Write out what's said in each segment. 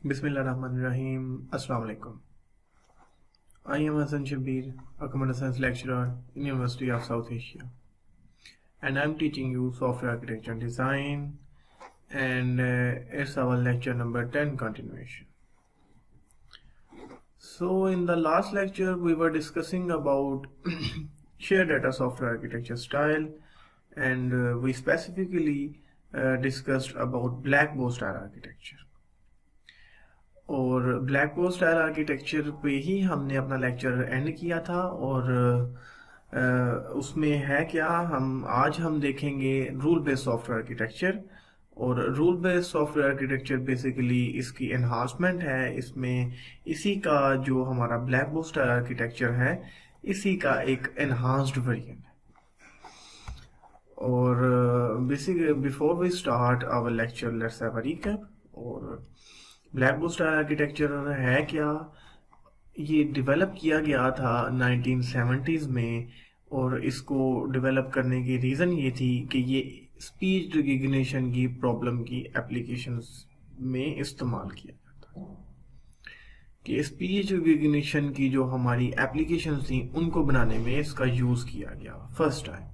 Bismillahirrahmanirrahim. Assalamu alaikum. I am Hassan Shabir, a computer science lecturer in University of South Asia, and I'm teaching you software architecture and design, and it's our lecture number 10 continuation. So in the last lecture we were discussing about shared data software architecture style, and we specifically discussed about Blackboard style architecture. और blackboard style architecture पे ही हमने अपना lecture and किया था। और उसमें है क्या, आज हम देखेंगे रूल बेस्ड सॉफ्टवेयर आर्किटेक्चर। और rule based software architecture basically इसकी एनहांसमेंट है। इसमें इसी का जो हमारा ब्लैकबोर्ड स्टाइल आर्किटेक्चर है, इसी का एक एनहांस्ड वर्जन है। और basically before we start our lecture let's have a recap. और ब्लैकबोर्ड स्टाइल आर्किटेक्चर है क्या, ये डेवलप किया गया था 1970s में। और इसको डेवलप करने की रीज़न ये थी कि ये स्पीच रिकग्निशन की प्रॉब्लम की एप्लीकेशंस में इस्तेमाल किया जाता है। कि स्पीच रिकग्निशन की जो हमारी एप्लीकेशंस थी उनको बनाने में इसका यूज़ किया गया फर्स्ट टाइम।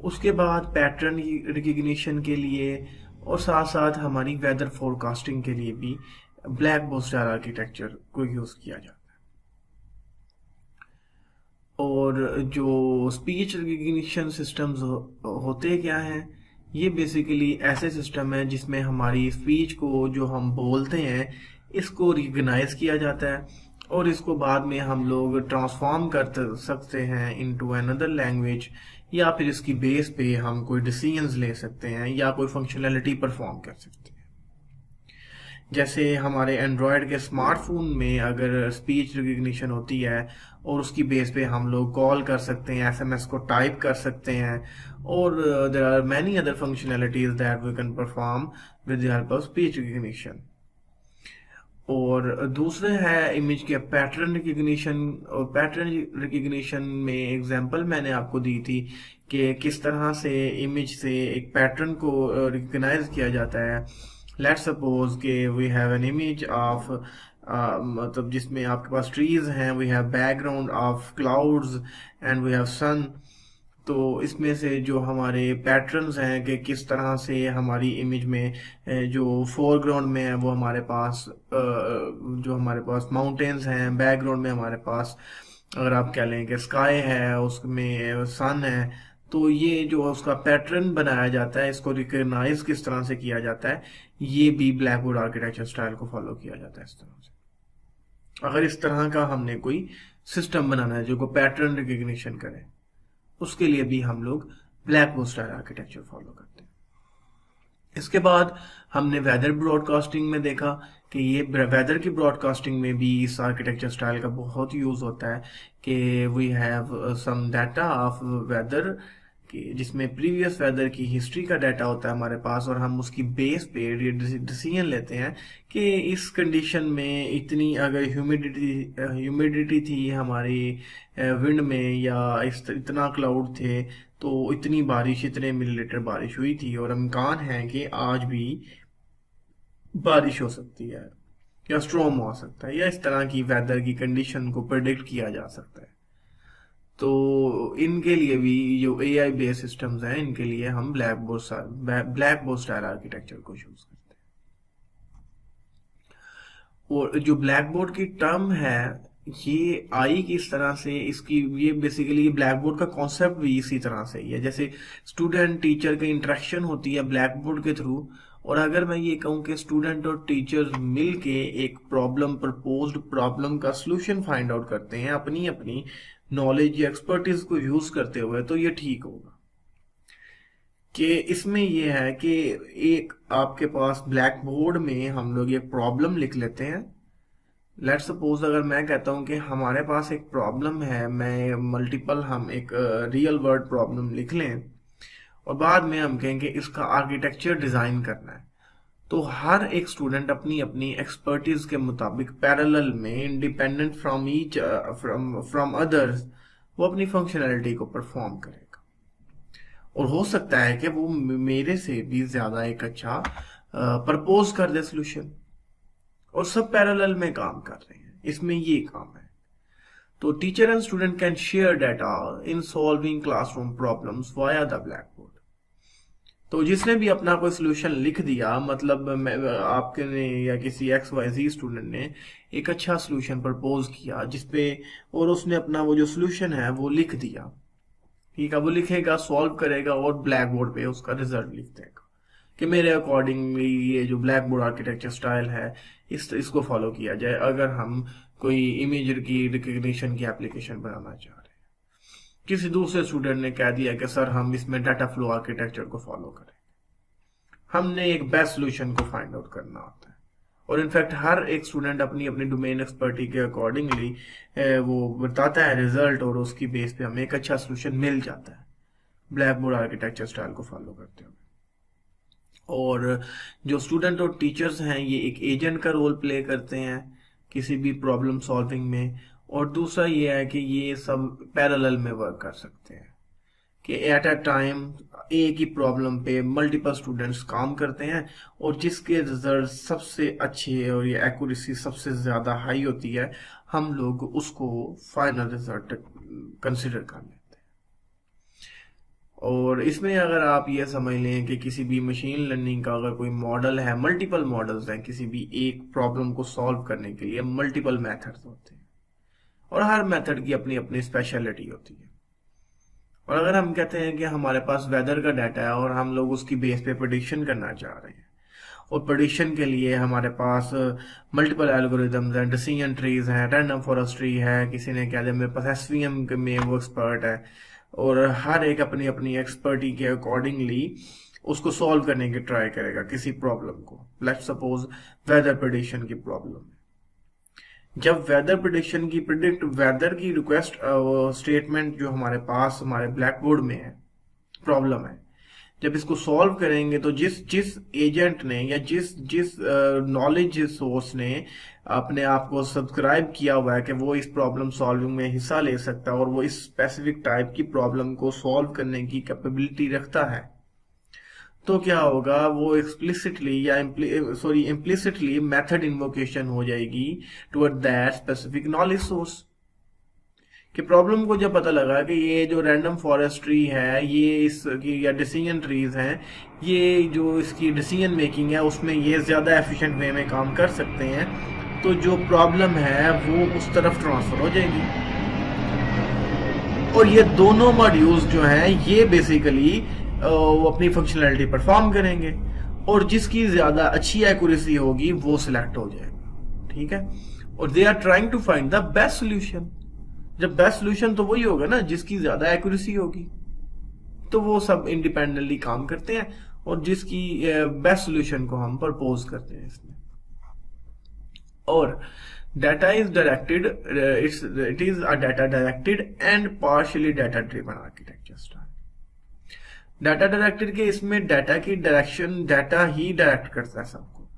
उसके बाद पैटर्न रिकग्निशन के लिए और साथ साथ हमारी वेदर फोरकास्टिंग के लिए भी ब्लैकबोर्ड स्टाइल आर्किटेक्चर को यूज किया जाता है। और जो स्पीच रिकग्निशन सिस्टम्स होते क्या हैं, ये बेसिकली ऐसे सिस्टम है जिसमें हमारी स्पीच को जो हम बोलते हैं इसको रिकग्नाइज किया जाता है और इसको बाद में हम लोग ट्रांसफॉर्म कर सकते हैं इनटू अनदर लैंग्वेज, या फिर इसकी बेस पे हम कोई डिसीजंस ले सकते हैं या कोई फंक्शनैलिटी परफॉर्म कर सकते हैं। जैसे हमारे एंड्रॉयड के स्मार्टफोन में अगर स्पीच रिकग्निशन होती है और उसकी बेस पे हम लोग कॉल कर सकते हैं, एसएमएस को टाइप कर सकते हैं, और there are many other functionalities that we can perform with the help of speech recognition. और दूसरे है इमेज के पैटर्न रिकग्निशन। और पैटर्न रिकग्निशन में एग्जांपल मैंने आपको दी थी कि किस तरह से इमेज से एक पैटर्न को रिकग्नाइज किया जाता है। लेट्स सपोज के we have an image of मतलब जिसमें आपके पास ट्रीज हैं, we have background of clouds and we have sun. तो इसमें से जो हमारे पैटर्न्स हैं कि किस तरह से हमारी इमेज में जो फोरग्राउंड में है वो हमारे पास जो हमारे पास माउंटेन्स हैं, बैकग्राउंड में हमारे पास अगर आप कह लें कि स्काई है, उसमें सन है। तो ये जो उसका पैटर्न बनाया जाता है, इसको रिकग्नाइज किस तरह से किया जाता है, ये भी ब्लैकबोर्ड आर्किटेक्चर स्टाइल को फॉलो किया जाता है इस तरह से। अगर इस तरह का हमने कोई सिस्टम बनाना है जो को पैटर्न रिकग्निशन करे, उसके लिए भी हम लोग ब्लैकबोर्ड स्टाइल आर्किटेक्चर फॉलो करते हैं। इसके बाद हमने वेदर ब्रॉडकास्टिंग में देखा कि ये वेदर की ब्रॉडकास्टिंग में भी इस आर्किटेक्चर स्टाइल का बहुत यूज होता है कि we have some data of weather कि जिसमें प्रीवियस वेदर की हिस्ट्री का डाटा होता है हमारे पास, और हम उसकी बेस पे डिसीजन लेते हैं कि इस कंडीशन में इतनी अगर ह्यूमिडिटी थी हमारी विंड में, या इतना क्लाउड थे तो इतनी बारिश, इतने मिलीलीटर बारिश हुई थी, और इम्कान है कि आज भी बारिश हो सकती है या स्ट्रॉम हो सकता है, या इस तरह की वेदर की कंडीशन को प्रेडिक्ट किया जा सकता है। तो इनके लिए भी जो एआई बेस्ड सिस्टम्स हैं, इनके लिए हम ब्लैकबोर्ड स्टाइल आर्किटेक्चर को यूज करते हैं। और जो ब्लैकबोर्ड की टर्म है ये आई किस तरह से, इसकी ये बेसिकली ब्लैकबोर्ड का कॉन्सेप्ट भी इसी तरह से ही है। जैसे स्टूडेंट टीचर की इंटरेक्शन होती है ब्लैकबोर्ड के थ्रू, और अगर मैं ये कहूँ कि स्टूडेंट और टीचर मिलके एक प्रॉब्लम्ड प्रॉब्लम का सॉल्यूशन फाइंड आउट करते हैं अपनी अपनी नॉलेज या एक्सपर्टीज को यूज करते हुए, तो ये ठीक होगा। कि इसमें ये है कि एक आपके पास ब्लैक बोर्ड में हम लोग एक प्रॉब्लम लिख लेते हैं। लेट्स सपोज अगर मैं कहता हूं कि हमारे पास एक प्रॉब्लम है, मैं मल्टीपल हम एक रियल वर्ल्ड प्रॉब्लम लिख लें और बाद में हम कहेंगे इसका आर्किटेक्चर डिजाइन करना है, तो हर एक स्टूडेंट अपनी अपनी एक्सपर्टीज के मुताबिक पैरेलल में इंडिपेंडेंट फ्रॉम अदर्स वो अपनी फंक्शनैलिटी को परफॉर्म करेगा। और हो सकता है कि वो मेरे से भी ज्यादा एक अच्छा प्रपोज कर दे सोल्यूशन। और सब पैरेलल में काम कर रहे हैं, इसमें ये काम है। तो teacher and student can share data in solving classroom problems via the black board. तो जिसने भी अपना कोई सोल्यूशन लिख दिया, मतलब आपके ने या किसी XYZ स्टूडेंट ने एक अच्छा सोल्यूशन प्रपोज किया जिसपे, और उसने अपना वो जो सोल्यूशन है वो लिख दिया, ठीक है, वो लिखेगा, सॉल्व करेगा और ब्लैक बोर्ड पे उसका रिजल्ट लिख देगा कि मेरे अकॉर्डिंगली ये जो ब्लैक बोर्ड आर्किटेक्चर स्टाइल है इसको फॉलो किया जाए अगर हम कोई इमेजर की रिकग्निशन की एप्लीकेशन बनाना चाह रहे हैं। किसी दूसरे स्टूडेंट ने कह दिया कि सर हम इसमें डाटा फ्लो आर्किटेक्चर को फॉलो करें। हमने एक बेस्ट सोल्यूशन को फाइंड आउट करना होता है, और इनफैक्ट हर एक स्टूडेंट अपनी अपनी डोमेन एक्सपर्टी के अकॉर्डिंगली वो बताता है रिजल्ट, और उसकी बेस पे हमें एक अच्छा सोल्यूशन मिल जाता है ब्लैक बोर्ड आर्किटेक्चर स्टाइल को फॉलो करते हुए। और जो स्टूडेंट और टीचर्स हैं ये एक एजेंट का रोल प्ले करते हैं किसी भी प्रॉब्लम सॉल्विंग में, और दूसरा ये है कि ये सब पैरेलल में वर्क कर सकते हैं कि एट अ टाइम एक ही प्रॉब्लम पे मल्टीपल स्टूडेंट्स काम करते हैं, और जिसके रिजल्ट सबसे अच्छे और ये एक्यूरेसी सबसे ज्यादा हाई होती है, हम लोग उसको फाइनल रिजल्ट कंसिडर कर लेते हैं। और इसमें अगर आप ये समझ लें कि किसी भी मशीन लर्निंग का अगर कोई मॉडल है, मल्टीपल मॉडल्स हैं किसी भी एक प्रॉब्लम को सॉल्व करने के लिए, मल्टीपल मेथड्स होते हैं और हर मेथड की अपनी अपनी स्पेशलिटी होती है। और अगर हम कहते हैं कि हमारे पास वेदर का डाटा है और हम लोग उसकी बेस पे प्रेडिक्शन करना चाह रहे हैं, और प्रेडिक्शन के लिए हमारे पास मल्टीपल एल्गोरिदम्स हैं, डिसीजन ट्रीज हैं, रैंडम फॉरेस्ट ट्री है, किसी ने कहा मेरे पास SVM में वो एक्सपर्ट है, और हर एक अपनी अपनी एक्सपर्टी के अकॉर्डिंगली उसको सॉल्व करने की ट्राई करेगा किसी प्रॉब्लम को। लेट्स सपोज वेदर प्रेडिक्शन की प्रॉब्लम है, जब वेदर प्रेडिक्शन की वेदर की रिक्वेस्ट स्टेटमेंट जो हमारे पास हमारे ब्लैक बोर्ड में है, प्रॉब्लम है, जब इसको सॉल्व करेंगे तो जिस जिस एजेंट ने या जिस जिस नॉलेज सोर्स ने अपने आप को सब्सक्राइब किया हुआ है कि वो इस प्रॉब्लम सॉल्विंग में हिस्सा ले सकता है और वो इस स्पेसिफिक टाइप की प्रॉब्लम को सॉल्व करने की कैपेबिलिटी रखता है, तो क्या होगा, वो एक्सप्लिसिटली या इम्प्लिसिटली मेथड इन्वोकेशन हो जाएगी toward that specific knowledge source. कि प्रॉब्लम को जब पता लगा कि ये जो रैंडम फॉरेस्ट ट्री है, ये इसकी या डिसीजन ट्रीज हैं, ये जो इसकी डिसीजन मेकिंग है उसमें ये ज्यादा एफिशिएंट वे में काम कर सकते हैं, तो जो प्रॉब्लम है वो उस तरफ ट्रांसफर हो जाएगी। और ये दोनों मॉड्यूल्स जो हैं ये बेसिकली वो अपनी फंक्शनैलिटी परफॉर्म करेंगे, और जिसकी ज्यादा अच्छी एक्यूरेसी होगी वो सिलेक्ट हो जाएगा, ठीक है। और they are trying to find the best solution. जब बेस्ट सोल्यूशन तो वही होगा ना जिसकी ज्यादा एक्यूरेसी होगी, तो वो सब इंडिपेंडेंटली काम करते हैं और जिसकी बेस्ट सोल्यूशन को हम प्रपोज करते हैं इसमें। और data is directed, it is a data directed and partially data driven architecture style. Data directed के इसमें डाटा की डायरेक्शन डाटा ही डायरेक्ट करता है सबको,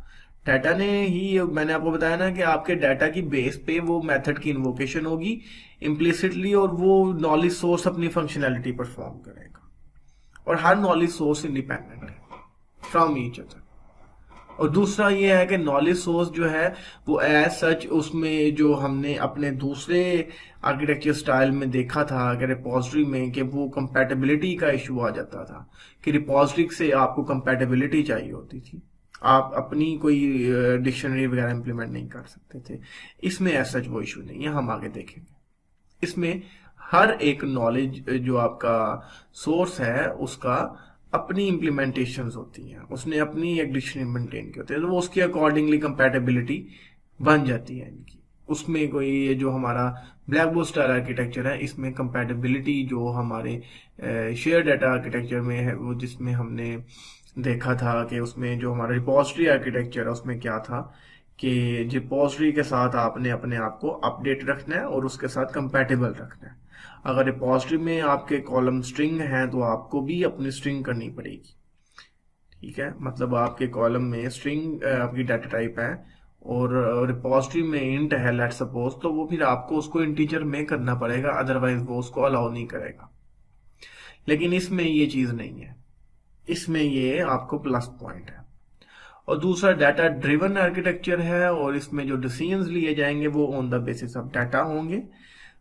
डाटा ने ही, मैंने आपको बताया ना कि आपके डाटा की बेस पे वो मेथड की इन्वोकेशन होगी इम्प्लिसिटली, और वो नॉलेज सोर्स अपनी फंक्शनैलिटी परफॉर्म करेगा, और हर नॉलेज सोर्स इंडिपेंडेंट है फ्रॉम ईच अदर। और दूसरा ये है कि नॉलेज सोर्स जो है वो एज सच, उसमें जो हमने अपने दूसरे आर्किटेक्चर स्टाइल में देखा था कि रिपोजिटरी में, कि वो कंपैटिबिलिटी का इशू आ जाता था कि रिपोजिटरी से आपको कंपैटिबिलिटी चाहिए होती थी, आप अपनी कोई डिक्शनरी वगैरह इंप्लीमेंट नहीं कर सकते थे। इसमें ऐसा वो इशू नहीं है, हम आगे देखेंगे। इसमें हर एक नॉलेज जो आपका सोर्स है उसका अपनी इम्प्लीमेंटेशंस होती हैं, उसने अपनी एक डिक्शनरी मेंटेन की होती है, तो वो उसके अकॉर्डिंगली कंपैटिबिलिटी बन जाती है इनकी। उसमें कोई ये जो हमारा ब्लैक बोर्ड स्टाइल आर्किटेक्चर है, इसमें कंपैटिबिलिटी जो हमारे शेयर डाटा आर्किटेक्चर में है, वो जिसमें हमने देखा था कि उसमें जो हमारा रिपोजिटरी आर्किटेक्चर है उसमें क्या था कि रिपोजिटरी के साथ आपने अपने आप को अपडेट रखना है और उसके साथ कंपैटिबल रखना है। अगर रिपोजिटरी में आपके कॉलम स्ट्रिंग है तो आपको भी अपनी स्ट्रिंग करनी पड़ेगी, ठीक है। मतलब आपके कॉलम में स्ट्रिंग आपकी डाटा टाइप है और रिपोजिटरी में इंट है लेट्स सपोज, तो वो फिर आपको उसको इंटीजर में करना पड़ेगा, अदरवाइज वो उसको अलाउ नहीं करेगा। लेकिन इसमें ये चीज नहीं है, इसमें ये आपको प्लस पॉइंट है। और दूसरा डाटा ड्रिवन आर्किटेक्चर है, और इसमें जो डिसीजंस लिए जाएंगे वो on the basis of data होंगे।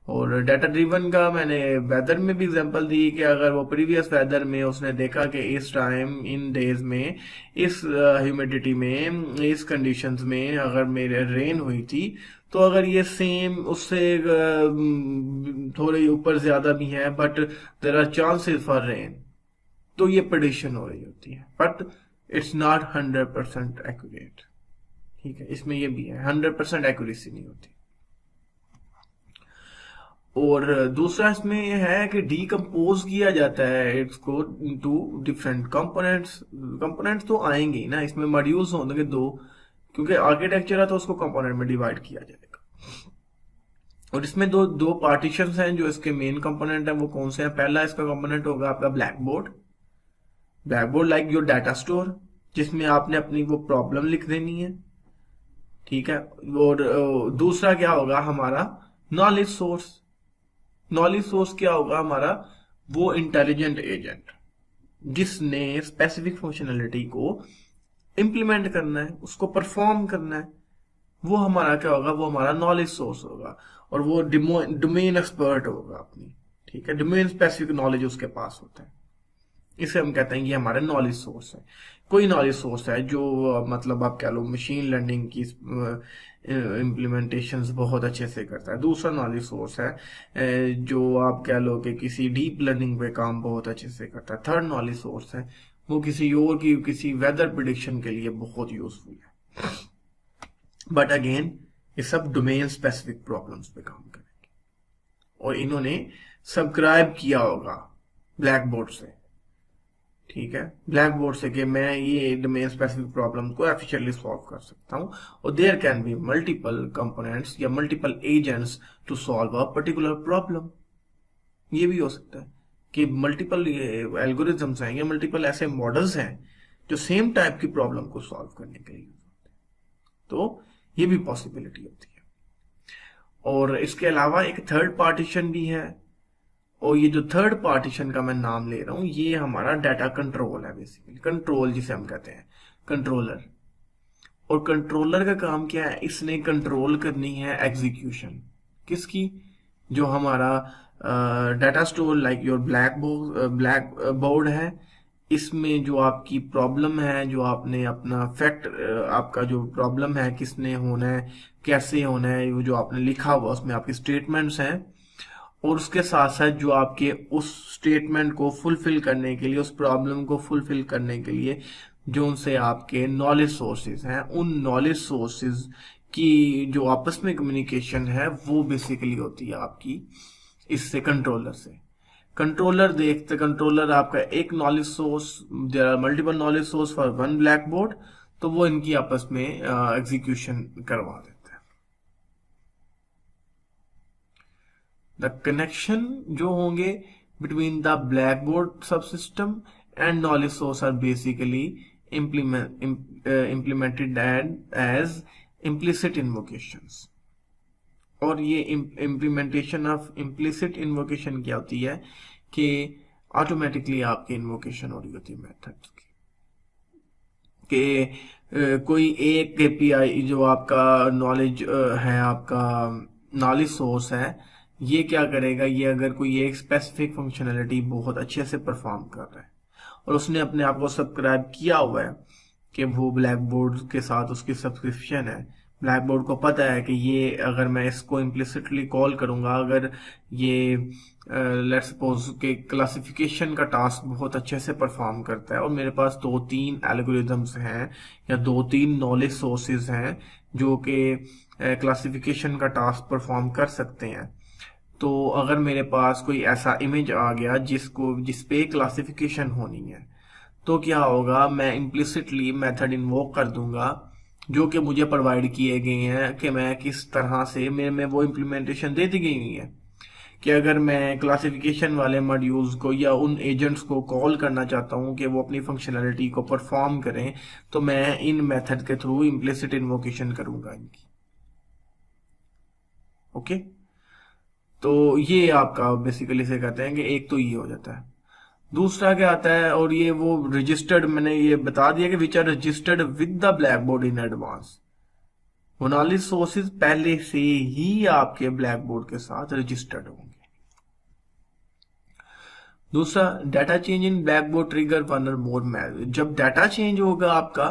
और डाटा ड्रिवन का मैंने वेदर में भी एग्जांपल दी कि अगर वो प्रीवियस वेदर में उसने देखा कि इस टाइम इन डेज में इस ह्यूमिडिटी में इस कंडीशंस में अगर मेरे रेन हुई थी, तो अगर ये सेम उससे थोड़े ऊपर ज्यादा भी है but there are chances for rain, तो ये प्रेडिक्शन हो रही होती है, बट इट्स नॉट 100% एक्यूरेट। ठीक है, इसमें ये भी है 100% एक्यूरेसी नहीं होती। और दूसरा इसमें यह है कि डीकम्पोज किया जाता है इसको इनटू डिफरेंट कंपोनेंट्स। कंपोनेंट्स तो आएंगे ही ना, इसमें मॉड्यूल्स होंगे दो, क्योंकि आर्किटेक्चर है तो उसको कंपोनेंट में डिवाइड किया जाएगा। और इसमें दो दो पार्टीशंस हैं जो इसके मेन कंपोनेंट हैं। वो कौन से हैं? पहला इसका कंपोनेंट होगा आपका black board. Black board like your data store, जिसमें आपने अपनी वो प्रॉब्लम लिख देनी है। ठीक है। और दूसरा क्या होगा हमारा नॉलेज सोर्स। नॉलेज सोर्स क्या होगा हमारा? वो इंटेलिजेंट एजेंट जिसने स्पेसिफिक फंक्शनैलिटी को इंप्लीमेंट करना है, उसको परफॉर्म करना है, वो हमारा क्या होगा? वो हमारा नॉलेज सोर्स होगा। और वो डोमेन एक्सपर्ट होगा अपनी। ठीक है, डोमेन स्पेसिफिक नॉलेज उसके पास होता है, इसे हम कहते हैं ये हमारा नॉलेज सोर्स है। कोई नॉलेज सोर्स है जो मतलब आप कह लो मशीन लर्निंग की इम्प्लीमेंटेशंस बहुत अच्छे से करता है। दूसरा नॉलेज सोर्स है जो आप कह लो कि किसी डीप लर्निंग पे काम बहुत अच्छे से करता है। थर्ड नॉलेज सोर्स है वो किसी और की किसी वेदर प्रिडिक्शन के लिए बहुत यूजफुल है। बट अगेन ये सब डोमेन स्पेसिफिक प्रॉब्लम्स पे काम करेंगे। और इन्होंने सब्सक्राइब किया होगा ब्लैक बोर्ड से। ठीक है, ब्लैक बोर्ड से कि मैं ये डोमेन स्पेसिफिक प्रॉब्लम को एफिशिएंटली सॉल्व कर सकता हूं। और there can be multiple components या multiple agents to solve a particular problem. ये भी हो सकता है कि मल्टीपल एल्गोरिथम्स हैं या मल्टीपल ऐसे मॉडल्स हैं जो सेम टाइप की प्रॉब्लम को सॉल्व करने के लिए यूज होते हैं। तो ये भी पॉसिबिलिटी होती है। और इसके अलावा एक थर्ड पार्टीशन भी है, और ये जो थर्ड पार्टीशन का मैं नाम ले रहा हूं ये हमारा डाटा कंट्रोल है। बेसिकली कंट्रोल जिसे हम कहते हैं कंट्रोलर। और कंट्रोलर का काम क्या है? इसने कंट्रोल करनी है एग्जीक्यूशन किसकी? जो हमारा data store like your black board है, इसमें जो आपकी प्रॉब्लम है, जो आपने अपना फैक्ट आपका जो प्रॉब्लम है किसने होना है, कैसे होना है, वो जो आपने लिखा हुआ उसमें आपकी स्टेटमेंट्स हैं। और उसके साथ साथ जो आपके उस स्टेटमेंट को फुलफिल करने के लिए, उस प्रॉब्लम को फुलफिल करने के लिए जो उनसे आपके नॉलेज सोर्सेज हैं, उन नॉलेज सोर्सेज की जो आपस में कम्युनिकेशन है वो बेसिकली होती है आपकी इससे कंट्रोलर से। कंट्रोलर आपका एक knowledge source, there are multiple knowledge source for one black board, तो वो इनकी आपस में एग्जीक्यूशन करवा देता है। द कनेक्शन जो होंगे between the black board subsystem and knowledge source are basically implemented as implicit invocations। और ये इम्प्लीमेंटेशन ऑफ इम्प्लिसिट इन्वोकेशन क्या होती है कि ऑटोमेटिकली आपकी इन्वोकेशन हो रही होती है मेथड्स की कि कोई एक केपीआई जो आपका नॉलेज है, आपका नॉलेज सोर्स है, ये क्या करेगा? ये अगर कोई एक स्पेसिफिक फंक्शनैलिटी बहुत अच्छे से परफॉर्म कर रहा है और उसने अपने आप को सब्सक्राइब किया हुआ है कि वो ब्लैक बोर्ड के साथ उसकी सब्सक्रिप्शन है, ब्लैक बोर्ड को पता है कि ये अगर मैं इसको इम्प्लिसिटली कॉल करूंगा, अगर ये लेट्स सपोज के क्लासिफिकेशन का टास्क बहुत अच्छे से परफॉर्म करता है और मेरे पास 2-3 एल्गोरिथम्स हैं या 2-3 नॉलेज सोर्सेज हैं जो कि क्लासिफिकेशन का टास्क परफॉर्म कर सकते हैं, तो अगर मेरे पास कोई ऐसा इमेज आ गया जिस पे क्लासिफिकेशन होनी है, तो क्या होगा? मैं इम्प्लिसिटली मेथड इन्वोक कर दूंगा जो कि मुझे प्रोवाइड किए गए हैं कि मैं किस तरह से मेरे में वो इम्प्लीमेंटेशन दे दी गई हुई है कि अगर मैं क्लासिफिकेशन वाले मॉड्यूल्स को या उन एजेंट्स को कॉल करना चाहता हूं कि वो अपनी फंक्शनैलिटी को परफॉर्म करें, तो मैं इन मेथड के थ्रू इम्प्लिसिट इन्वोकेशन करूंगा इनकी। ओके, तो ये आपका बेसिकली से कहते हैं कि एक तो ये हो जाता है। दूसरा क्या आता है, और ये वो रजिस्टर्ड, मैंने ये बता दिया कि which are registered with the black board in advance. वो नॉलेज सोर्सेज पहले से ही आपके ब्लैक बोर्ड के साथ रजिस्टर्ड होंगे। दूसरा, data change in black board trigger one और मोर मैसेज। जब डाटा चेंज होगा आपका,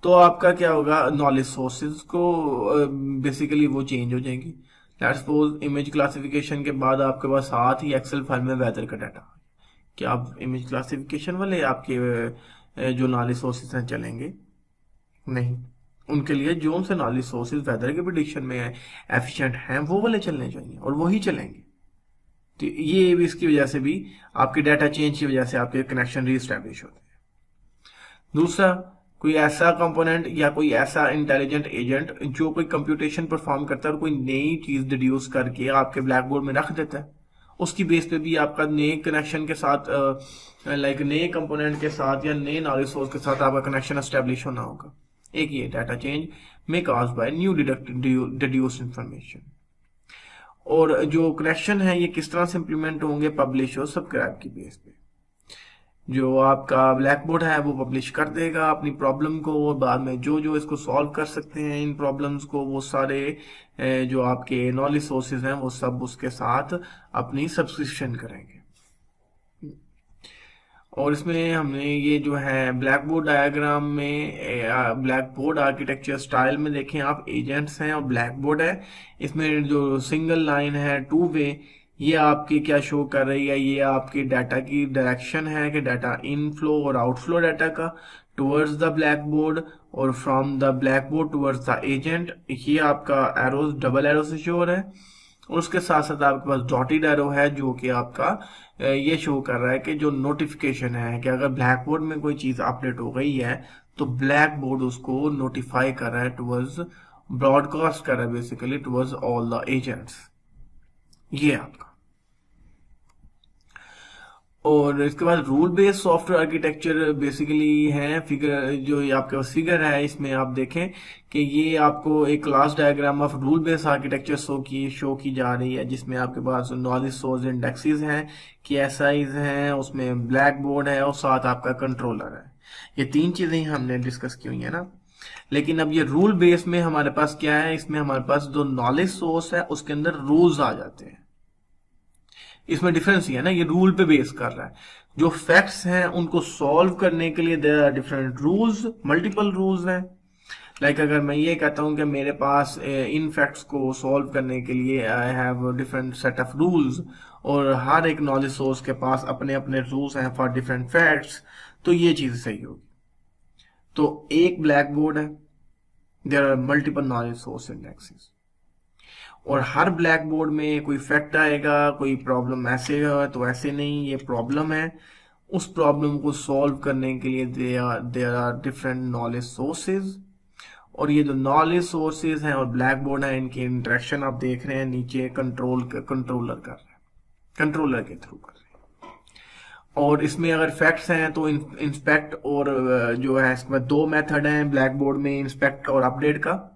तो आपका क्या होगा, नॉलेज सोर्सेज को बेसिकली वो चेंज हो जाएंगी। लेट्स सपोज इमेज क्लासिफिकेशन के बाद आपके पास साथ ही एक्सेल फाइल में वेदर का डाटा, क्या आप इमेज क्लासिफिकेशन वाले आपके जो नॉलेज सोर्सेज हैं चलेंगे? नहीं, उनके लिए जो से नॉलेज सोर्सेज वेदर के प्रिडिक्शन में एफिशिएंट हैं वो वाले चलने चाहिए, और वही चलेंगे। तो ये भी इसकी वजह से भी आपके डाटा चेंज की वजह से आपके कनेक्शन रीस्टैब्लिश होते हैं। दूसरा, कोई ऐसा कंपोनेंट या कोई ऐसा इंटेलिजेंट एजेंट जो कोई कंप्यूटेशन परफॉर्म करता है और कोई नई चीज डिड्यूस करके आपके ब्लैक बोर्ड में रख देता है, उसकी बेस पे भी आपका नए कनेक्शन के साथ लाइक नए कंपोनेंट के साथ या नए नॉलेज सोर्स के साथ आपका कनेक्शन एस्टेब्लिश होना होगा। एक ये डाटा चेंज में cause by new deduce information. और जो कनेक्शन है ये किस तरह से इंप्लीमेंट होंगे, पब्लिश और सब्सक्राइब की बेस पे। जो आपका ब्लैक बोर्ड है वो पब्लिश कर देगा अपनी प्रॉब्लम को, और बाद में जो जो इसको सॉल्व कर सकते हैं इन प्रॉब्लम्स को, वो सारे जो आपके नॉलेज सोर्सेज हैं वो सब उसके साथ अपनी सब्सक्रिप्शन करेंगे। और इसमें हमने ये जो है ब्लैक बोर्ड डायग्राम में ब्लैक बोर्ड आर्किटेक्चर स्टाइल में देखें आप, एजेंट्स हैं और ब्लैक बोर्ड है। इसमें जो सिंगल लाइन है टू वे, ये आपकी क्या शो कर रही है, ये आपकी डाटा की डायरेक्शन है कि डाटा इनफ्लो और आउटफ्लो डाटा का टुवर्ड्स द ब्लैक बोर्ड और from the black board towards the agent. ये आपका एरोज डबल एरो से शो हो रहा है, और उसके साथ साथ आपके पास डॉटेड एरो है जो कि आपका ये शो कर रहा है कि जो नोटिफिकेशन है कि अगर ब्लैक बोर्ड में कोई चीज अपडेट हो गई है तो ब्लैक बोर्ड उसको नोटिफाई कर रहा है टुवर्ड्स, ब्रॉडकास्ट कर रहा है basically towards all the agents. ये आपका। और इसके बाद rule based software architecture basically है फिगर, जो ये आपके पास फिगर है इसमें आप देखें कि ये आपको एक class diagram of rule based architecture show की जा रही है, जिसमें आपके पास नॉलेज सोर्स इंडेक्सेस हैं, KSIs हैं, उसमें ब्लैक बोर्ड है और साथ आपका कंट्रोलर है। ये तीन चीजें हमने डिस्कस की हुई है ना। लेकिन अब ये रूल बेस में हमारे पास क्या है, इसमें हमारे पास जो नॉलेज सोर्स है उसके अंदर रूल्स आ जाते हैं। इसमें डिफरेंस ये है ना, ये रूल पे बेस कर रहा है। जो फैक्ट्स हैं उनको सॉल्व करने के लिए there are different rules, multiple rules हैं। लाइक अगर मैं ये कहता हूं कि मेरे पास इन फैक्ट्स को सॉल्व करने के लिए I have different set of rules, और हर एक नॉलेज सोर्स के पास अपने अपने रूल्स हैं फॉर डिफरेंट फैक्ट्स, तो ये चीज सही होगी। तो एक ब्लैक बोर्ड है, there are multiple knowledge source indexes, और हर ब्लैक बोर्ड में कोई फैक्ट आएगा, कोई प्रॉब्लम ऐसे है तो ऐसे नहीं, ये प्रॉब्लम है। उस प्रॉब्लम को सॉल्व करने के लिए there are different knowledge sources, और ये जो नॉलेज सोर्सेज हैं और ब्लैक बोर्ड है, इनकी इंटरेक्शन आप देख रहे हैं नीचे कंट्रोलर कर रहे हैं, कंट्रोलर के थ्रू कर रहे हैं। और इसमें अगर फैक्ट्स हैं तो इंस्पेक्ट और जो है इसमें दो मेथड हैं ब्लैक बोर्ड में, इंस्पेक्ट और अपडेट का।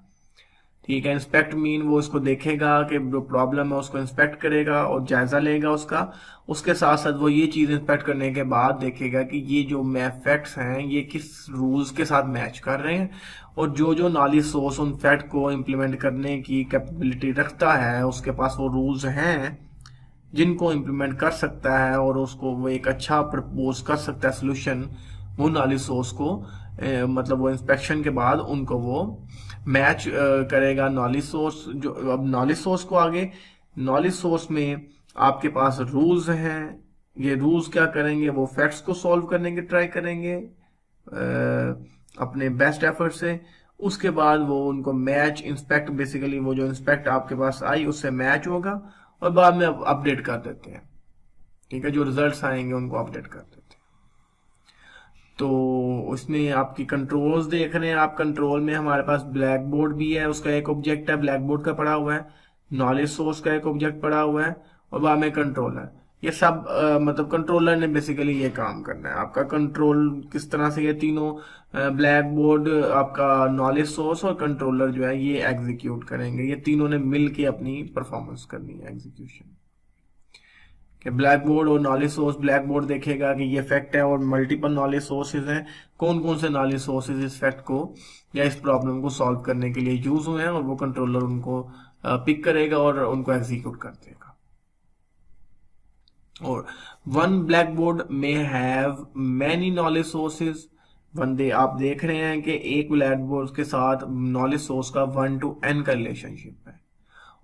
ठीक है, इंस्पेक्ट मीन वो इसको देखेगा कि जो प्रॉब्लम है उसको इंस्पेक्ट करेगा और जायजा लेगा उसका, उसके साथ साथ वो ये चीज इंस्पेक्ट करने के बाद देखेगा कि ये जो फैक्ट्स हैं ये किस रूल्स के साथ मैच कर रहे हैं, और जो जो नॉलेज सोर्स उन फैक्ट को इम्प्लीमेंट करने की कैपेबिलिटी रखता है उसके पास वो रूल्स हैं जिनको इम्प्लीमेंट कर सकता है और उसको वो एक अच्छा प्रपोज कर सकता है सोल्यूशन, वो नॉलेज सोर्स को मतलब वो इंस्पेक्शन के बाद उनको वो मैच करेगा नॉलेज सोर्स। जो अब नॉलेज सोर्स को आगे, नॉलेज सोर्स में आपके पास रूल्स हैं, ये रूल्स क्या करेंगे, वो फैक्ट्स को सॉल्व करने की ट्राई करेंगे अपने बेस्ट एफर्ट से। उसके बाद वो उनको मैच, इंस्पेक्ट बेसिकली वो जो इंस्पेक्ट आपके पास आई उससे मैच होगा और बाद में अपडेट कर देते हैं। ठीक है, जो रिजल्ट्स आएंगे उनको अपडेट कर देते हैं। तो उसमें आपकी कंट्रोल्स देख रहे हैं आप, कंट्रोल में हमारे पास ब्लैक बोर्ड भी है, उसका एक ऑब्जेक्ट है ब्लैक बोर्ड का पड़ा हुआ है, नॉलेज सोर्स का एक ऑब्जेक्ट पड़ा हुआ है, और बाद में कंट्रोलर। ये सब मतलब कंट्रोलर ने बेसिकली ये काम करना है आपका। कंट्रोल किस तरह से, ये तीनों ब्लैक बोर्ड, आपका नॉलेज सोर्स और कंट्रोलर जो है ये एग्जीक्यूट करेंगे। ये तीनों ने मिल के अपनी परफॉर्मेंस करनी है, एग्जीक्यूशन। कि ब्लैक बोर्ड और नॉलेज सोर्स, ब्लैक बोर्ड देखेगा कि ये फैक्ट है और मल्टीपल नॉलेज सोर्सेज हैं, कौन कौन से नॉलेज सोर्सेज इस फैक्ट को या इस प्रॉब्लम को सॉल्व करने के लिए यूज हुए हैं, और वो कंट्रोलर उनको पिक करेगा और उनको एग्जीक्यूट कर देगा। और वन ब्लैक बोर्ड में हैव मैनी नॉलेज सोर्सेज। आप देख रहे हैं कि एक ब्लैक बोर्ड के साथ नॉलेज सोर्स का 1 to n का रिलेशनशिप है,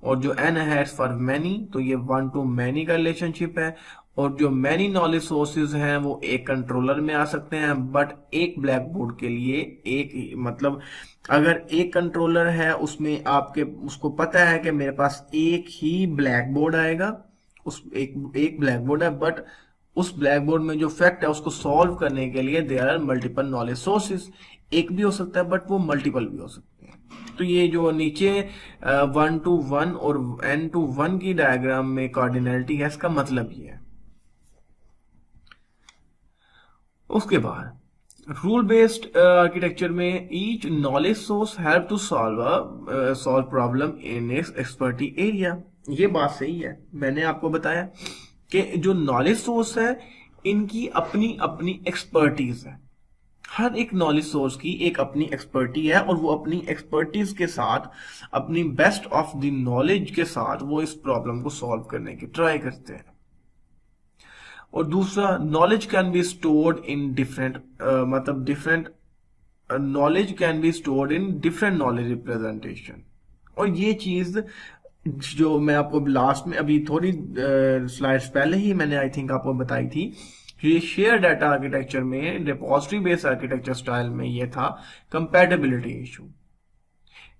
और जो n है फॉर मैनी, तो ये 1 to मैनी का रिलेशनशिप है। और जो मैनी नॉलेज सोर्सेज हैं वो एक कंट्रोलर में आ सकते हैं, बट एक ब्लैक बोर्ड के लिए एक, मतलब अगर एक कंट्रोलर है उसमें उसको पता है कि मेरे पास एक ही ब्लैक बोर्ड आएगा, उस एक ब्लैक बोर्ड है, बट उस ब्लैक बोर्ड में जो फैक्ट है उसको सॉल्व करने के लिए there are multiple knowledge sources. एक भी हो सकता है बट वो मल्टीपल भी हो सकते हैं। तो ये जो नीचे 1 to 1 और n to 1 की डायग्राम में कार्डिनलिटी है, इसका मतलब ये है। उसके बाद रूल बेस्ड आर्किटेक्चर में each knowledge source help to solve problem in expertise area. ये बात सही है, मैंने आपको बताया कि जो नॉलेज सोर्स है इनकी अपनी अपनी एक्सपर्टीज है। हर एक नॉलेज सोर्स की एक अपनी एक्सपर्टी है, और वो अपनी एक्सपर्टीज के साथ, अपनी बेस्ट ऑफ द नॉलेज के साथ वो इस प्रॉब्लम को सॉल्व करने की ट्राई करते हैं। और दूसरा, knowledge can be stored in different knowledge can be stored in different knowledge representation. और ये चीज जो मैं आपको लास्ट में अभी थोड़ी स्लाइड्स पहले ही मैंने आई थिंक आपको बताई थी, ये शेयर डाटा आर्किटेक्चर में, रिपोजिटरी बेस्ड आर्किटेक्चर स्टाइल में ये था कंपैटिबिलिटी इशू।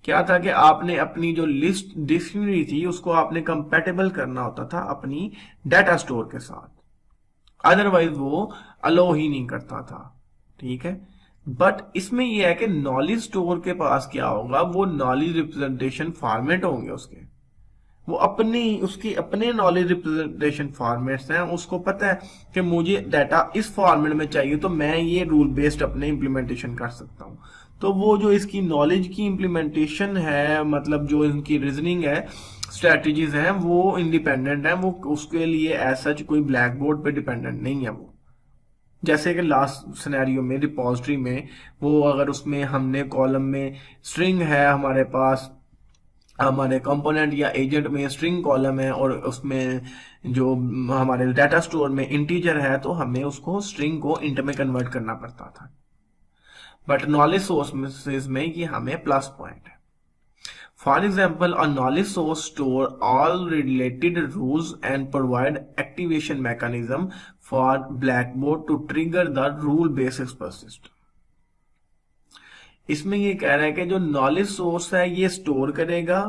क्या था कि आपने अपनी जो लिस्ट डिक्शनरी थी उसको आपने कंपैटिबल करना होता था अपनी डाटा स्टोर के साथ, अदरवाइज वो अलो ही नहीं करता था। ठीक है, बट इसमें यह है कि नॉलेज स्टोर के पास क्या होगा, वो नॉलेज रिप्रेजेंटेशन फॉर्मेट होंगे उसके अपने नॉलेज रिप्रेजेंटेशन फॉर्मेट्स हैं। उसको पता है कि मुझे डाटा इस फॉर्मेट में चाहिए, तो मैं ये रूल बेस्ड अपने इंप्लीमेंटेशन कर सकता हूं। तो वो जो इसकी नॉलेज की इंप्लीमेंटेशन है, मतलब जो इनकी रीजनिंग है, स्ट्रेटजीज हैं, वो इंडिपेंडेंट है, वो उसके लिए ऐसा कोई ब्लैक बोर्ड पे डिपेंडेंट नहीं है। वो जैसे कि लास्ट सिनेरियो में रिपोजिटरी में, वो अगर उसमें हमने कॉलम में स्ट्रिंग है, हमारे पास हमारे कंपोनेंट या एजेंट में स्ट्रिंग कॉलम है, और उसमें जो हमारे डाटा स्टोर में इंटीजर है, तो हमें उसको स्ट्रिंग को इंट में कन्वर्ट करना पड़ता था। बट नॉलेज सोर्स में ये हमें प्लस पॉइंट है। For example, a knowledge source store all related rules and provide activation mechanism for black board to trigger the rule based system. इसमें ये कह रहा है कि जो नॉलेज सोर्स है ये स्टोर करेगा,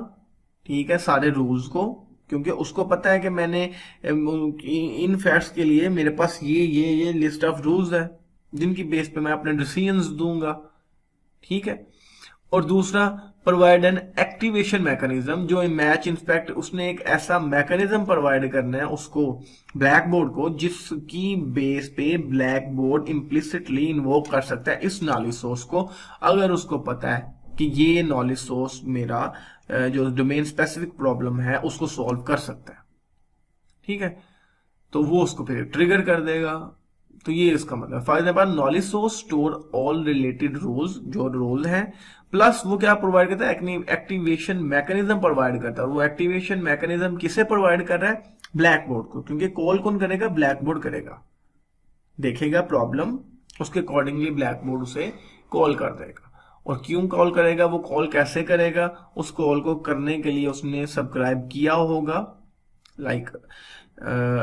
ठीक है, सारे रूल्स को, क्योंकि उसको पता है कि मैंने इन फैक्ट्स के लिए मेरे पास ये लिस्ट ऑफ रूल्स है जिनकी बेस पे मैं अपने डिसीजंस दूंगा। ठीक है, और दूसरा, प्रोवाइड एन एक्टिवेशन मैकेनिज्म, जो मैच इंस्पेक्ट, उसने एक ऐसा मैकेनिज्म प्रोवाइड करना है उसको, ब्लैक बोर्ड को, जिसकी बेस पे ब्लैक बोर्ड इम्प्लिसिटली इन्वोक कर सकता है इस नॉलेज सोर्स को, अगर उसको पता है कि ये नॉलेज सोर्स मेरा जो डोमेन स्पेसिफिक प्रॉब्लम है उसको सॉल्व कर सकता है। ठीक है, तो वो उसको फिर ट्रिगर कर देगा। तो ये इसका मतलब, for example, knowledge source store all related rules, जो रूल हैं, प्लस वो क्या प्रोवाइड करता है, एक्टिवेशन मैकेनिज्म प्रोवाइड करता है। वो एक्टिवेशन मैकेनिज्म किसे प्रोवाइड कर रहा है, ब्लैक बोर्ड को, क्योंकि कॉल कौन करेगा, ब्लैक बोर्ड करेगा, देखेगा प्रॉब्लम, उसके अकॉर्डिंगली ब्लैक बोर्ड उसे कॉल कर देगा। और क्यों कॉल करेगा, वो कॉल कैसे करेगा, उस कॉल को करने के लिए उसने सब्सक्राइब किया होगा। लाइक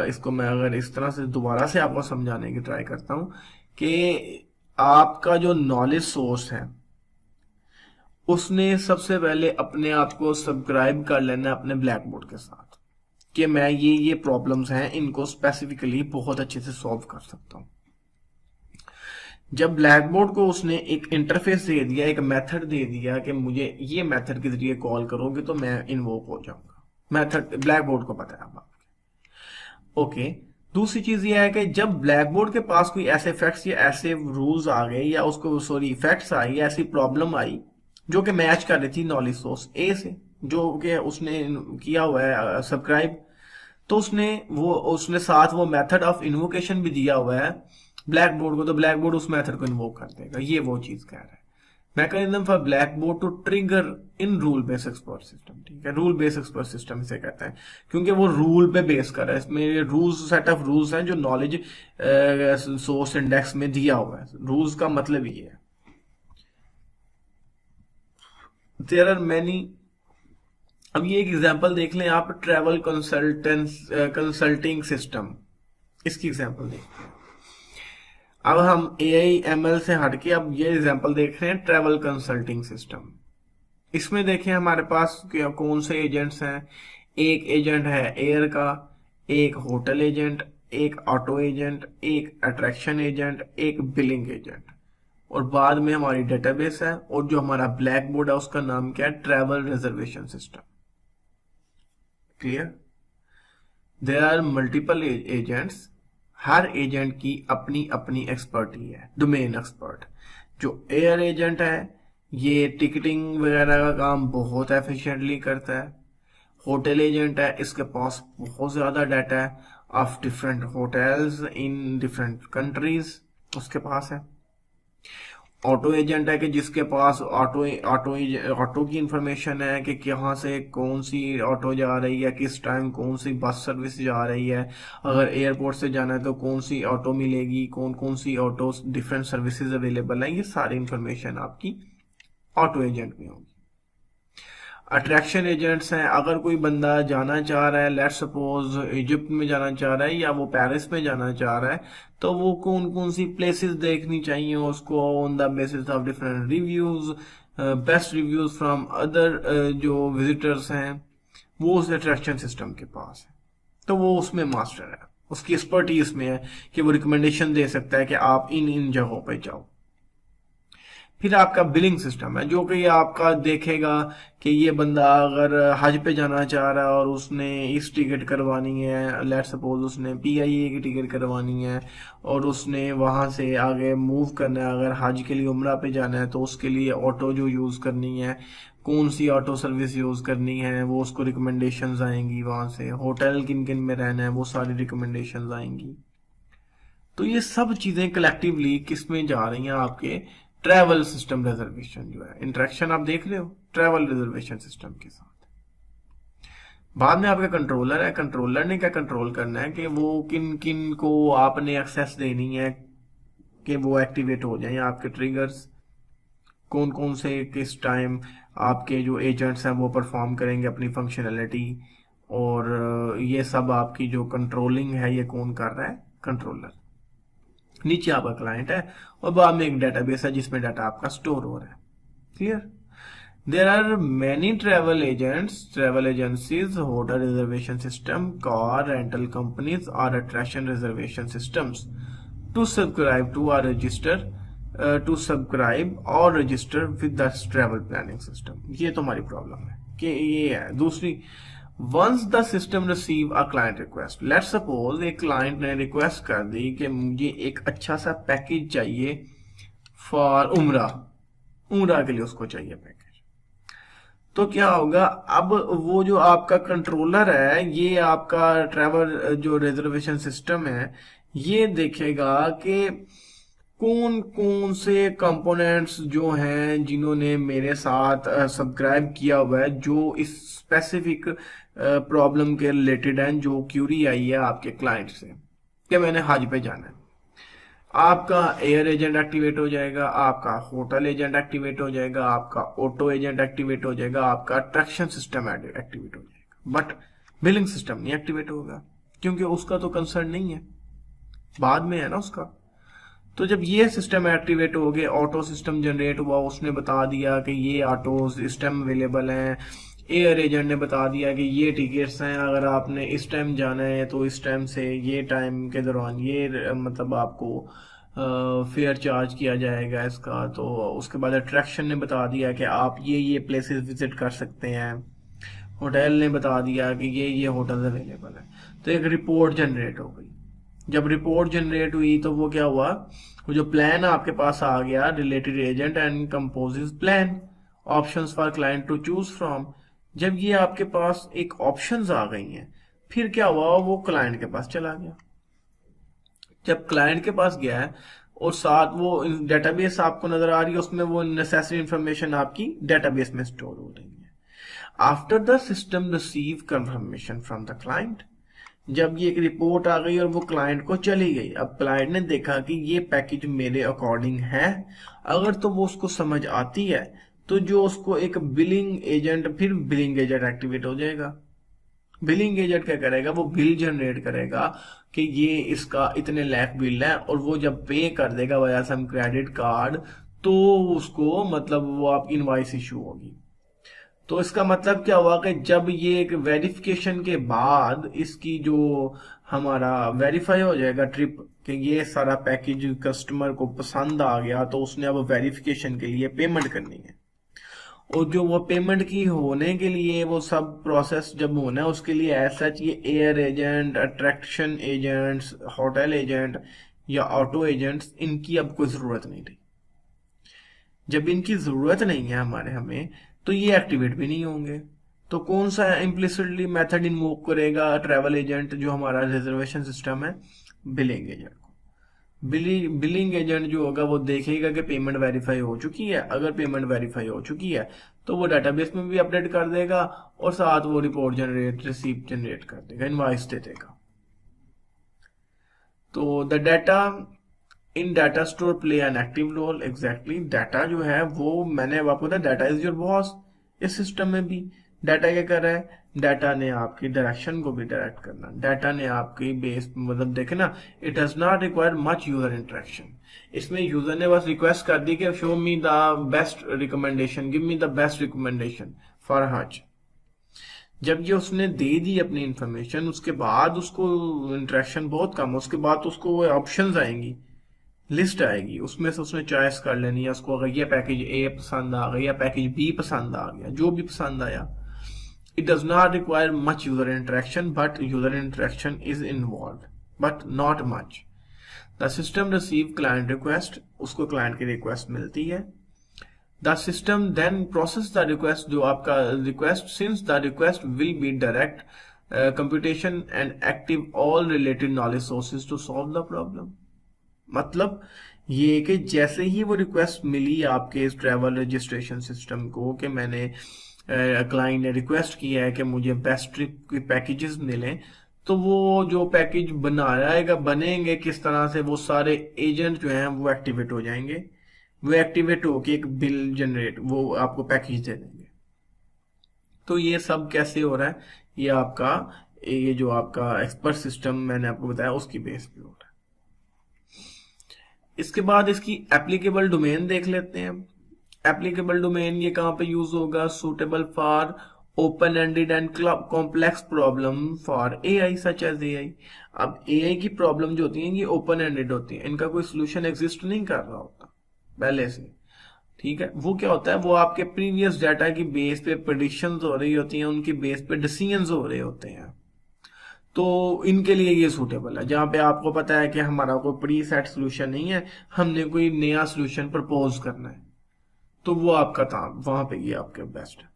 इसको मैं अगर इस तरह से दोबारा से आपको समझाने की ट्राई करता हूं कि आपका जो नॉलेज सोर्स है उसने सबसे पहले अपने आप को सब्सक्राइब कर लेना अपने ब्लैक बोर्ड के साथ कि मैं ये प्रॉब्लम्स हैं, इनको स्पेसिफिकली बहुत अच्छे से सॉल्व कर सकता हूं। जब ब्लैक बोर्ड को उसने एक इंटरफेस दे दिया, एक मेथड दे दिया कि मुझे ये मेथड के जरिए कॉल करोगे तो मैं इन्वोक हो जाऊंगा, मेथड ब्लैक बोर्ड को पता है अब आपके। ओके, दूसरी चीज ये है कि जब ब्लैक बोर्ड के पास कोई ऐसे फैक्ट्स या ऐसे रूल्स आ गए, या उसको फैक्ट्स आई, या ऐसी प्रॉब्लम आई जो कि मैच कर रही थी नॉलेज सोर्स ए से, जो कि उसने किया हुआ है सब्सक्राइब, तो उसने साथ वो मेथड ऑफ इन्वोकेशन भी दिया हुआ है ब्लैक बोर्ड को, तो ब्लैक बोर्ड उस मेथड को इन्वोक कर देगा। ये वो चीज कह रहा है, mechanism for black board to trigger in rule based expert system. ठीक है, रूल बेस्ड एक्सपर्ट सिस्टम इसे कहते हैं, क्योंकि वो रूल पे बेस कर रहा है। इसमें रूल्स, सेट ऑफ रूल्स हैं जो नॉलेज सोर्स इंडेक्स में दिया हुआ है। रूल्स का मतलब ये है। There are many. अब ये एक एग्जांपल देख लें आप, ट्रैवल कंसल्टिंग सिस्टम, इसकी एग्जांपल देखते हैं। अब हम AI/ML से हटके अब ये एग्जांपल देख रहे हैं ट्रैवल कंसल्टिंग सिस्टम। इसमें देखें हमारे पास कौन से एजेंट्स हैं। एक एजेंट है एयर का, एक होटल एजेंट, एक ऑटो एजेंट, एक अट्रैक्शन एजेंट, एक बिलिंग एजेंट, और बाद में हमारी डेटाबेस है। और जो हमारा ब्लैक बोर्ड है उसका नाम क्या है, travel reservation system. Clear? There are multiple agents, हर एजेंट की अपनी अपनी एक्सपर्टी है, डोमेन एक्सपर्ट। जो एयर एजेंट है ये टिकटिंग वगैरह का काम बहुत एफिशिएंटली करता है। होटल एजेंट है, इसके पास बहुत ज्यादा डाटा है of different hotels in different countries, उसके पास है। ऑटो एजेंट है कि जिसके पास ऑटो की इंफॉर्मेशन है कि कहाँ से कौन सी ऑटो जा रही है, किस टाइम कौन सी बस सर्विस जा रही है, अगर एयरपोर्ट से जाना है तो कौन सी ऑटो मिलेगी, कौन कौन सी ऑटो डिफरेंट सर्विसेज अवेलेबल है, ये सारी इंफॉर्मेशन आपकी ऑटो एजेंट में होगी। अट्रैक्शन एजेंट्स हैं, अगर कोई बंदा जाना चाह रहा है, लेट्स सपोज इजिप्ट में जाना चाह रहा है या वो पेरिस में जाना चाह रहा है, तो वो कौन कौन सी प्लेसेस देखनी चाहिए उसको on the basis of different reviews, best reviews from other जो विजिटर्स हैं, वो उस अट्रैक्शन सिस्टम के पास है। तो वो उसमें मास्टर है, उसकी एक्सपर्टीज में है कि वो रिकमेंडेशन दे सकता है कि आप इन इन जगहों पे जाओ। फिर आपका बिलिंग सिस्टम है जो कि आपका देखेगा कि ये बंदा अगर हज पे जाना चाह रहा है और उसने इस टिकट करवानी है, लेट सपोज उसने PIA की टिकट करवानी है और उसने वहां से आगे मूव करना है, अगर हज के लिए उम्रा पे जाना है तो उसके लिए ऑटो जो यूज करनी है, कौन सी ऑटो सर्विस यूज करनी है, वो उसको रिकमेंडेशंस आएंगी। वहां से होटल किन किन में रहना है वो सारी रिकमेंडेशंस आएंगी। तो ये सब चीजें कलेक्टिवली किस में जा रही हैं, आपके ट्रैवल सिस्टम रिजर्वेशन जो है, इंटरेक्शन आप देख रहे हो ट्रैवल रिजर्वेशन सिस्टम के साथ। बाद में आपका कंट्रोलर है, कंट्रोलर ने क्या कंट्रोल करना है कि वो किन किन को आपने एक्सेस देनी है कि वो एक्टिवेट हो जाए, आपके ट्रिगर्स कौन कौन से किस टाइम आपके जो एजेंट्स हैं वो परफॉर्म करेंगे अपनी फंक्शनैलिटी, और ये सब आपकी जो कंट्रोलिंग है ये कौन कर रहा है, कंट्रोलर। नीचे आपका क्लाइंट है और बाद में एक डेटाबेस है जिसमें डाटा आपका स्टोर हो रहा है। Clear? There are many travel agents, travel agencies, hotel reservation system, car rental companies और attraction reservation systems to subscribe to or register to subscribe और register with the travel planning system. ये तो हमारी problem है कि ये है। दूसरी, once the system receive a client request, let suppose एक क्लाइंट ने रिक्वेस्ट कर दी कि मुझे एक अच्छा सा पैकेज चाहिए फॉर उम्रा के लिए उसको चाहिए पैकेज। तो क्या होगा, अब वो जो आपका कंट्रोलर है, ये आपका ट्रैवल जो रिजर्वेशन सिस्टम है, ये देखेगा कि कौन कौन से कंपोनेंट्स जो हैं जिन्होंने मेरे साथ सब्सक्राइब किया हुआ है, जो इस स्पेसिफिक प्रॉब्लम के रिलेटेड हैं, जो क्यूरी आई है आपके क्लाइंट से कि मैंने हज पे जाना है। आपका एयर एजेंट एक्टिवेट हो जाएगा, आपका होटल एजेंट एक्टिवेट हो जाएगा, आपका ऑटो एजेंट एक्टिवेट हो जाएगा, आपका अट्रैक्शन सिस्टम एक्टिवेट हो जाएगा, बट बिलिंग सिस्टम नहीं एक्टिवेट होगा क्योंकि उसका तो कंसर्न नहीं है, बाद में है ना उसका। तो जब ये सिस्टम एक्टिवेट हो गए, ऑटो सिस्टम जनरेट हुआ, उसने बता दिया कि ये ऑटोज इस टाइम अवेलेबल हैं, एयर एजेंट ने बता दिया कि ये टिकट्स हैं, अगर आपने इस टाइम जाना है तो इस टाइम से ये टाइम के दौरान ये मतलब आपको फेयर चार्ज किया जाएगा इसका। तो उसके बाद अट्रैक्शन ने बता दिया कि आप ये प्लेसेस विजिट कर सकते हैं, होटल ने बता दिया कि ये होटल अवेलेबल है। तो एक रिपोर्ट जनरेट हो गई। जब रिपोर्ट जनरेट हुई तो वो क्या हुआ, वो जो प्लान आपके पास आ गया, related agent and composes plan, options for client to choose from. जब ये आपके पास एक ऑप्शंस आ गई हैं फिर क्या हुआ, वो क्लाइंट के पास चला गया। जब क्लाइंट के पास गया है और साथ वो डेटाबेस आपको नजर आ रही है, उसमें वो नेसेसरी इंफॉर्मेशन आपकी डेटाबेस में स्टोर हो रही है। After the system receive confirmation from the client, जब ये एक रिपोर्ट आ गई और वो क्लाइंट को चली गई, अब क्लाइंट ने देखा कि ये पैकेज मेरे अकॉर्डिंग है, अगर तो वो उसको समझ आती है तो जो उसको एक बिलिंग एजेंट, फिर बिलिंग एजेंट एक्टिवेट हो जाएगा। बिलिंग एजेंट क्या करेगा, वो बिल जनरेट करेगा कि ये इसका इतने लाख बिल है, और वो जब पे कर देगा वाया सम क्रेडिट कार्ड, तो उसको मतलब वो आपकी इनवॉइस इशू होगी। तो इसका मतलब क्या हुआ कि जब ये एक वेरिफिकेशन के बाद इसकी जो हमारा वेरीफाई हो जाएगा ट्रिप कि ये सारा पैकेज कस्टमर को पसंद आ गया, तो उसने अब वेरिफिकेशन के लिए पेमेंट करनी है। और जो वो पेमेंट की होने के लिए वो सब प्रोसेस जब होना है, उसके लिए एज सच ये air agent, attraction agents, hotel agent या ऑटो एजेंट्स, इनकी अब कोई जरूरत नहीं रही। जब इनकी जरूरत नहीं है हमें, तो ये एक्टिवेट भी नहीं होंगे। तो कौन सा इम्प्लिसिटली मेथड इन्वोक करेगा ट्रैवल एजेंट, जो हमारा रिजर्वेशन सिस्टम है, बिलिंग एजेंट को। बिलिंग एजेंट जो होगा वो देखेगा कि पेमेंट वेरीफाई हो चुकी है, अगर पेमेंट वेरीफाई हो चुकी है तो वो डेटाबेस में भी अपडेट कर देगा, और साथ वो रिपोर्ट जनरेट, रिसीप्ट जनरेट कर देगा, इनवॉइस दे देगा। तो the data in data store play an active role. Exactly, data जो है वो मैंने आपको बताया, डाटा इज योर बॉस। इस सिस्टम में भी डाटा क्या कर रहा है, डाटा ने आपकी डायरेक्शन को भी डायरेक्ट करना, डाटा ने आपकी बेस मतलब देखे ना, it does not require much user interaction. इसमें यूजर ने बस रिक्वेस्ट कर दी कि show me the best recommendation, give me the best recommendation for हज। जब ये उसने दे दी अपनी इंफॉर्मेशन, उसके बाद उसको इंटरेक्शन बहुत कम, उसके बाद उसको ऑप्शंस आएंगी, लिस्ट आएगी, उसमें से उसने चॉइस कर लेनी है। उसको अगर ये पैकेज ए पसंद आ गया या पैकेज बी पसंद आ गया, जो भी पसंद आया, it does not require much user interaction, but user interaction is involve, but not much. The system receive client request, उसको क्लाइंट की रिक्वेस्ट मिलती है। The system then process the request, जो आपका request, since the request will be direct computation and active all related knowledge sources to solve the problem. मतलब ये कि जैसे ही वो रिक्वेस्ट मिली आपके इस ट्रैवल रजिस्ट्रेशन सिस्टम को कि मैंने क्लाइंट ने रिक्वेस्ट किया है कि मुझे बेस्ट ट्रिप के पैकेजेस मिलें, तो वो जो पैकेज बनाएगा, बनेंगे किस तरह से, वो सारे एजेंट जो हैं वो एक्टिवेट हो जाएंगे। वो एक्टिवेट होके एक बिल जनरेट, वो आपको पैकेज दे देंगे। तो ये सब कैसे हो रहा है, ये जो आपका एक्सपर्ट सिस्टम मैंने आपको बताया उसकी बेस पे हो रहा है। इसके बाद इसकी एप्लीकेबल डोमेन देख लेते हैं। एप्लीकेबल डोमेन ये कहां पे यूज होगा, suitable for open ended and complex problem for AI such as AI. अब एआई की प्रॉब्लम जो होती है ये ओपन एंडेड होती है, इनका कोई सोल्यूशन एग्जिस्ट नहीं कर रहा होता पहले से, ठीक है। वो क्या होता है, वो आपके प्रीवियस डाटा की बेस पे प्रेडिक्शंस हो रही होती हैं, उनकी बेस पे डिसीजंस हो रहे होते हैं। तो इनके लिए ये सूटेबल है, जहां पे आपको पता है कि हमारा कोई प्री सेट सोल्यूशन नहीं है, हमने कोई नया सोल्यूशन प्रपोज करना है, तो वो आपका काम वहां पे ये आपके बेस्ट है।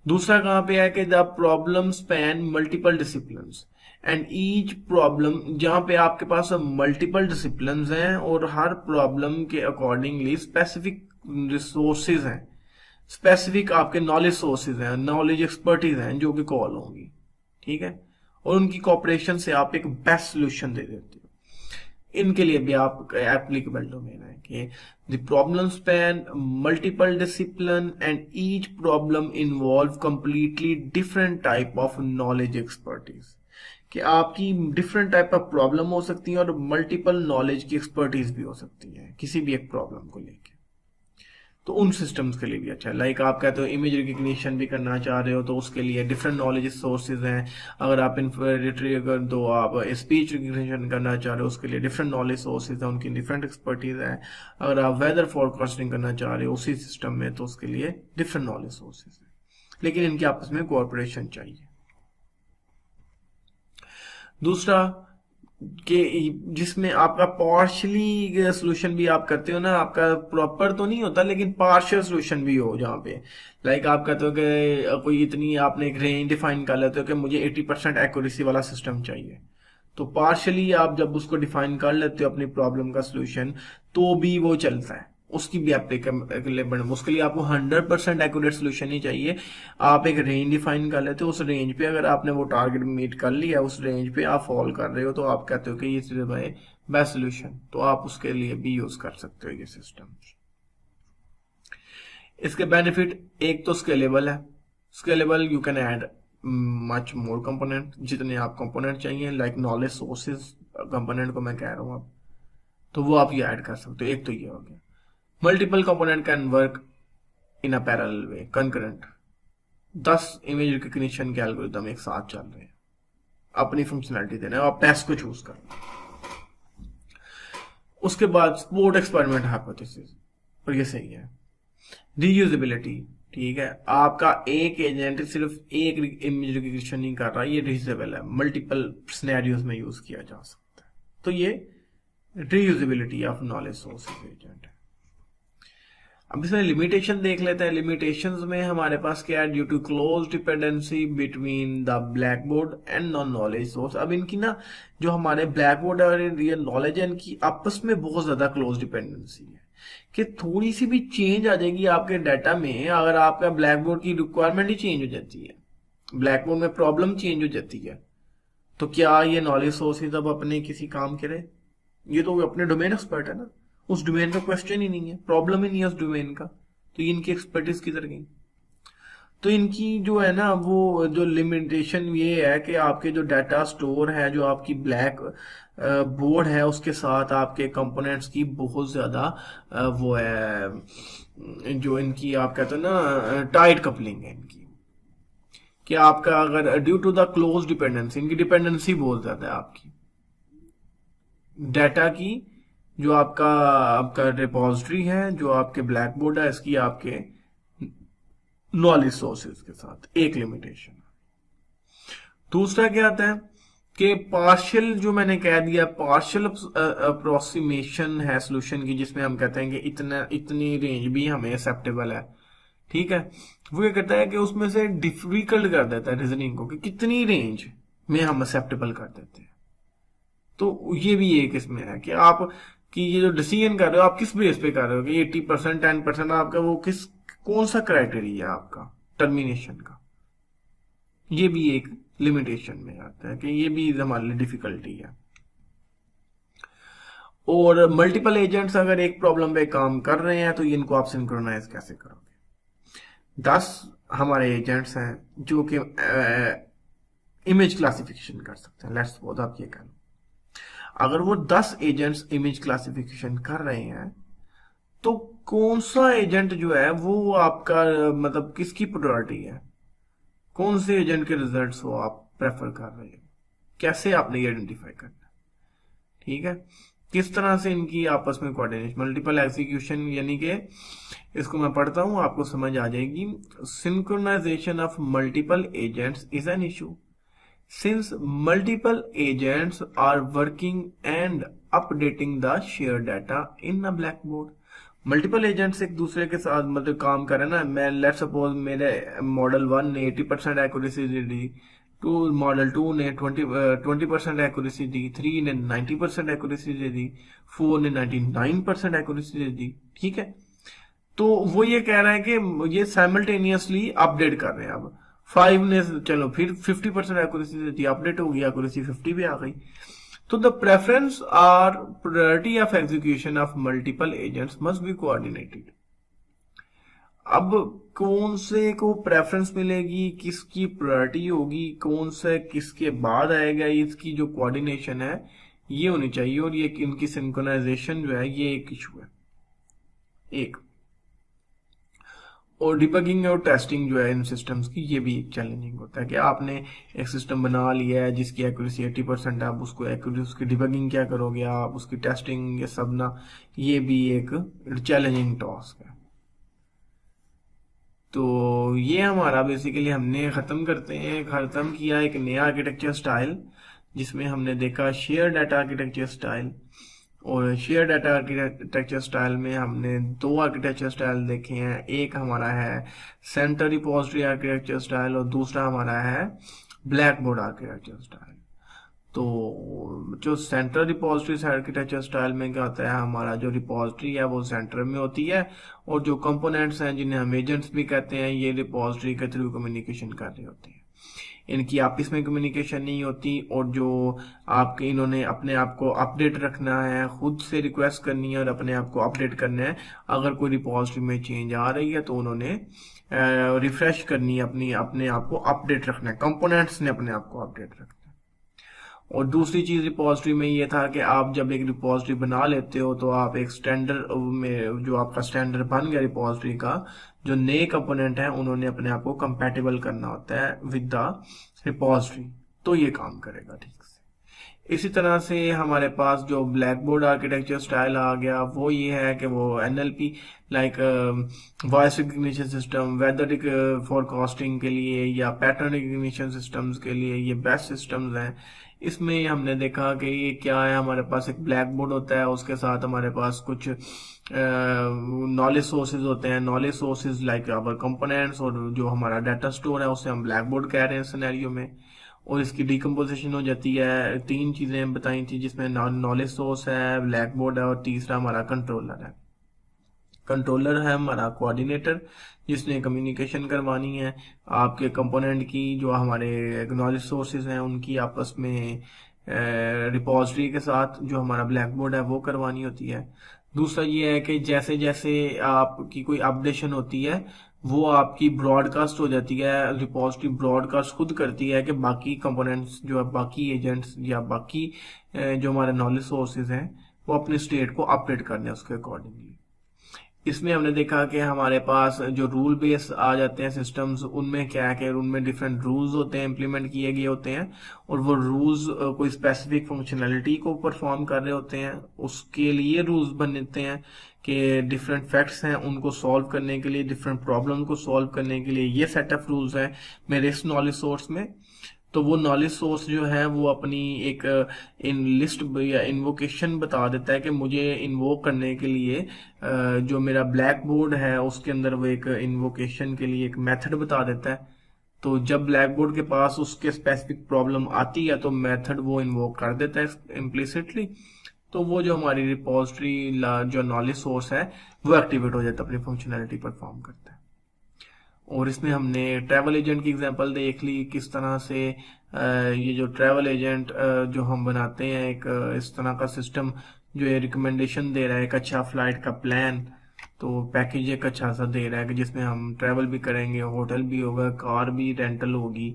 दूसरा कहां पे है कि the problem span multiple disciplines and each problem, जहां पे आपके पास मल्टीपल डिसिप्लिन्स हैं और हर प्रॉब्लम के अकॉर्डिंगली स्पेसिफिक रिसोर्सेज हैं, स्पेसिफिक आपके नॉलेज सोर्सेज हैं, नॉलेज एक्सपर्टीज हैं जो कि कॉल होंगी, ठीक है, और उनकी कॉपरेशन से आप एक बेस्ट सोल्यूशन दे देते हो। इनके लिए भी आप एप्लीकेबल डोमेन है कि the problem span multiple discipline and each problem involve completely different type of knowledge expertise, कि आपकी डिफरेंट टाइप ऑफ प्रॉब्लम हो सकती है और मल्टीपल नॉलेज की एक्सपर्टीज भी हो सकती है किसी भी एक प्रॉब्लम को लेके। तो उन सिस्टम्स के लिए भी अच्छा है। लाइक आप कहते हो इमेज रिकग्निशन भी करना चाह रहे हो, तो उसके लिए डिफरेंट नॉलेज सोर्सेज हैं। अगर आप अगर तो आप स्पीच रिकग्निशन करना चाह रहे हो, उसके लिए डिफरेंट नॉलेज सोर्सेज हैं, उनकी डिफरेंट एक्सपर्टीज है। अगर आप वेदर फोरकास्टिंग करना चाह रहे हो उसी सिस्टम में, तो उसके लिए डिफरेंट नॉलेज सोर्सेज है, लेकिन इनकी आपस में कोऑपरेशन चाहिए। दूसरा कि जिसमें आपका पार्शली सोल्यूशन भी आप करते हो ना, आपका प्रॉपर तो नहीं होता लेकिन पार्शियल सोल्यूशन भी हो, जहाँ पे लाइक आप कहते हो कि कोई इतनी आपने एक रेंज डिफाइन कर लेते हो कि मुझे 80% एक्यूरेसी वाला सिस्टम चाहिए, तो पार्शली आप जब उसको डिफाइन कर लेते हो अपनी प्रॉब्लम का सोल्यूशन, तो भी वो चलता है, उसकी भी एप्लीकेबल। उसके लिए आपको 100% एक्यूरेट सोल्यूशन ही चाहिए। आप एक रेंज डिफाइन कर लेते हो, उस रेंज पे अगर आपने वो टारगेट मीट कर लिया, उस रेंज पे आप फॉल कर रहे हो, तो आप कहते हो कि ये चीज भाई बेस्ट सोल्यूशन, तो आप उसके लिए भी यूज कर सकते हो ये सिस्टम। इसके बेनिफिट, एक तो स्केलेबल है, scalable you can add much more component, जितने आप कंपोनेंट चाहिए, लाइक नॉलेज सोर्सेज कंपोनेंट को मैं कह रहा हूँ आप, तो वो आप ये ऐड कर सकते हो। एक तो ये हो गया। Multiple component can work in a parallel way concurrent. 10 image recognition के एल्गोरिदम एक साथ चल रहे हैं, अपनी फंक्शनैलिटी देना है, आप टेस्ट को चूज करना। उसके बाद स्पोर्ट एक्सपेरिमेंट हाइपोथेसिस, और ये सही है। रीयूजेबिलिटी, ठीक है, आपका एक एजेंट सिर्फ एक इमेज रिकग्निशन नहीं कर रहा, ये रीयूजेबल है, मल्टीपल सिनेरियोज में यूज किया जा सकता है, तो ये reusability of knowledge sources agent है। अब इसमें लिमिटेशन देख लेते हैं। लिमिटेशंस में हमारे पास क्या है, due to close dependency between the black board and non knowledge source. अब इनकी ना, जो हमारे ब्लैक बोर्ड और ये नॉलेज है, इनकी आपस में बहुत ज्यादा क्लोज डिपेंडेंसी है, कि थोड़ी सी भी चेंज आ जाएगी आपके डाटा में, अगर आपका ब्लैक बोर्ड की रिक्वायरमेंट ही चेंज हो जाती है, ब्लैक बोर्ड में प्रॉब्लम चेंज हो जाती है, तो क्या ये नॉलेज सोर्सेज अब अपने किसी काम के रहे? ये तो अपने डोमेन एक्सपर्ट है ना, उस डोमेन का क्वेश्चन ही नहीं है, प्रॉब्लम ही नहीं है उस डोमेन का, तो इनकी एक्सपर्टीज किधर गई? तो इनकी जो है ना, वो जो लिमिटेशन ये है कि आपके जो डाटा स्टोर है, जो आपकी ब्लैक बोर्ड है, उसके साथ आपके कंपोनेंट्स की बहुत ज्यादा वो है, जो इनकी आप कहते हो ना टाइट कपलिंग है इनकी, कि आपका अगर due to the close dependency, इनकी डिपेंडेंसी बहुत ज्यादा है आपकी डाटा की, जो आपका आपका रिपोजिटरी है, जो आपके ब्लैक बोर्ड है, इसकी आपके नॉलेज सोर्सेज के साथ एक लिमिटेशन। दूसरा क्या आता है कि पार्शियल, जो मैंने कह दिया, पार्शियल अप्रोक्सीमेशन है सोल्यूशन की, जिसमें हम कहते हैं कि इतनी रेंज भी हमें एक्सेप्टेबल है, ठीक है। वो क्या करता है कि उसमें से डिफिकल्ट कर देता है रीजनिंग को, कि कितनी रेंज में हम एक्सेप्टेबल कर देते हैं। तो ये भी एक इसमें है कि आप कि ये जो डिसीजन कर रहे हो, आप किस बेस पे कर रहे हो, कि 80% 10% आपका वो किस, कौन सा क्राइटेरिया है आपका टर्मिनेशन का, ये भी एक लिमिटेशन में आता है, कि ये भी हमारे लिए डिफिकल्टी है। और मल्टीपल एजेंट्स अगर एक प्रॉब्लम पे काम कर रहे हैं, तो इनको आप सिंक्रोनाइज कैसे करोगे? 10 हमारे एजेंट्स हैं जो कि इमेज क्लासिफिकेशन कर सकते हैं, लेट्स सपोज आप ये कह लो, अगर वो 10 एजेंट्स इमेज क्लासिफिकेशन कर रहे हैं, तो कौन सा एजेंट जो है वो आपका मतलब किसकी प्रायोरिटी है, कौन से एजेंट के रिजल्ट्स हो आप प्रेफर कर रहे हो, कैसे आपने ये आइडेंटिफाई करना, ठीक है। किस तरह से इनकी आपस में कोऑर्डिनेशन, मल्टीपल एग्जीक्यूशन, यानी कि इसको मैं पढ़ता हूं, आपको समझ आ जाएगी। Synchronization of multiple agents is an issue since multiple agents are working and updating the shared data in a blackboard। Multiple agents एक दूसरे के साथ मतलब काम कर रहे हैं ना, मैं लेट सपोज मेरे मॉडल 1 ने 80% एक्यूरेसी दी, मॉडल 2 ने 20% एक्यूरेसी दी, 3 ने 90% एक्यूरेसी दे दी, 4 ने 99% एक्यूरेसी दे दी, ठीक है। तो वो ये कह रहा है कि ये साइमल्टेनियसली अपडेट कर रहे हैं। अब 5 ने चलो फिर 50% एक्यूरेसी देती, अपडेट हो गई, एक्यूरेसी 50 भी आ गई। तो द प्रेफरेंस और priority of execution of multiple agents must be coordinated. अब कौन से को प्रेफरेंस मिलेगी, किसकी प्रायोरिटी होगी, कौन से किसके बाद आएगा, इसकी जो कोऑर्डिनेशन है ये होनी चाहिए, और ये इनकी सिंक्रोनाइजेशन जो है ये एक इशू है एक। और डिबगिंग और टेस्टिंग जो है इन सिस्टम्स की, ये भी चैलेंजिंग होता है कि आपने एक सिस्टम बना लिया है जिसकी एक्यूरेसी 80%, आप उसको उसकी डिबगिंग क्या करोगे, आप उसकी टेस्टिंग, ये सब ना, ये भी एक चैलेंजिंग टास्क है। तो ये हमारा बेसिकली हमने खत्म किया एक नया आर्किटेक्चर स्टाइल, जिसमें हमने देखा शेयर डाटा आर्किटेक्चर स्टाइल। और शेयर डाटा आर्किटेक्चर स्टाइल में हमने दो आर्किटेक्चर स्टाइल देखे हैं, एक हमारा है सेंटर रिपोजिटरी आर्किटेक्चर स्टाइल और दूसरा हमारा है ब्लैक बोर्ड आर्किटेक्चर स्टाइल। तो जो सेंट्रल रिपोजिटरी आर्किटेक्चर स्टाइल में क्या होता है, हमारा जो रिपोजिटरी है वो सेंटर में होती है और जो कंपोनेंट्स हैं जिन्हें हम एजेंट्स भी कहते हैं, ये रिपोजिटरी के थ्रू कम्युनिकेशन कर रहे होते हैं। इनकी आपस में कम्युनिकेशन नहीं होती और जो आपके इन्होंने अपने आप को अपडेट रखना है, खुद से रिक्वेस्ट करनी है और अपने आप को अपडेट करना है। अगर कोई रिपोजिटरी में चेंज आ रही है तो उन्होंने रिफ्रेश करनी है, अपने आप को अपडेट रखना है, कंपोनेंट्स ने अपने आप को अपडेट रखना है। और दूसरी चीज रिपोजिटरी में ये था कि आप जब एक रिपोजिटरी बना लेते हो तो आप एक स्टैंडर्ड में, जो आपका स्टैंडर्ड बन गया रिपोजिटरी का, जो नए कंपोनेंट हैं उन्होंने अपने आप को कंपैटिबल करना होता है विद द रिपोजिटरी, तो ये काम करेगा ठीक से। इसी तरह से हमारे पास जो ब्लैक बोर्ड आर्किटेक्चर स्टाइल आ गया वो ये है कि वो NLP like voice recognition system, weather forecasting के लिए या पैटर्न रिकग्निशन सिस्टम्स के लिए ये बेस्ट सिस्टम्स हैं। इसमें हमने देखा कि ये क्या है, हमारे पास एक ब्लैक बोर्ड होता है, उसके साथ हमारे पास कुछ नॉलेज सोर्सेज होते हैं, knowledge sources like our components, और जो हमारा डाटा स्टोर है उसे हम ब्लैक बोर्ड कह रहे हैं सिनेरियो में। और इसकी डिकम्पोजिशन हो जाती है, तीन चीजें बताई थी जिसमें नॉलेज सोर्स है, ब्लैक बोर्ड है और तीसरा हमारा कंट्रोलर है। कंट्रोलर है हमारा कोऑर्डिनेटर जिसने कम्युनिकेशन करवानी है आपके कंपोनेंट की, जो हमारे नॉलेज सोर्सेज हैं उनकी आपस में रिपोजिटरी के साथ जो हमारा ब्लैक बोर्ड है वो करवानी होती है। दूसरा ये है कि जैसे जैसे आपकी कोई अपडेशन होती है वो आपकी ब्रॉडकास्ट हो जाती है, रिपोजिटरी ब्रॉडकास्ट खुद करती है कि बाकी कंपोनेंट्स जो है, बाकी एजेंट्स या बाकी जो हमारे नॉलेज सोर्सेज हैं वो अपने स्टेट को अपडेट करने उसके अकॉर्डिंगली। इसमें हमने देखा कि हमारे पास जो रूल बेस आ जाते हैं सिस्टम्स, उनमें क्या है कि उनमें डिफरेंट रूल्स होते हैं, इम्प्लीमेंट किए गए होते हैं और वो रूल्स कोई स्पेसिफिक फंक्शनैलिटी को परफॉर्म कर रहे होते हैं, उसके लिए रूल्स बनते हैं कि डिफरेंट फैक्ट्स हैं उनको सॉल्व करने के लिए, डिफरेंट प्रॉब्लम को सॉल्व करने के लिए ये सेट ऑफ रूल्स हैं मेरे इस नॉलेज सोर्स में। तो वो नॉलेज सोर्स जो है वो अपनी एक इन लिस्ट या इन्वोकेशन बता देता है कि मुझे इन्वोक करने के लिए जो मेरा ब्लैक बोर्ड है उसके अंदर वो एक इन्वोकेशन के लिए एक मेथड बता देता है। तो जब ब्लैक बोर्ड के पास उसके स्पेसिफिक प्रॉब्लम आती है तो मेथड वो इन्वोक कर देता है इम्प्लिसिटली, तो वो जो हमारी रिपोजिटरी जो नॉलेज सोर्स है वो एक्टिवेट हो जाता है, अपनी फंक्शनैलिटी परफॉर्म करता है। और इसमें हमने ट्रैवल एजेंट की एग्जांपल देख ली, किस तरह से ये जो ट्रैवल एजेंट जो हम बनाते हैं, एक इस तरह का सिस्टम जो ये रिकमेंडेशन दे रहा है एक अच्छा फ्लाइट का प्लान, तो पैकेज एक अच्छा सा दे रहा है कि जिसमें हम ट्रैवल भी करेंगे, होटल भी होगा, कार भी रेंटल होगी,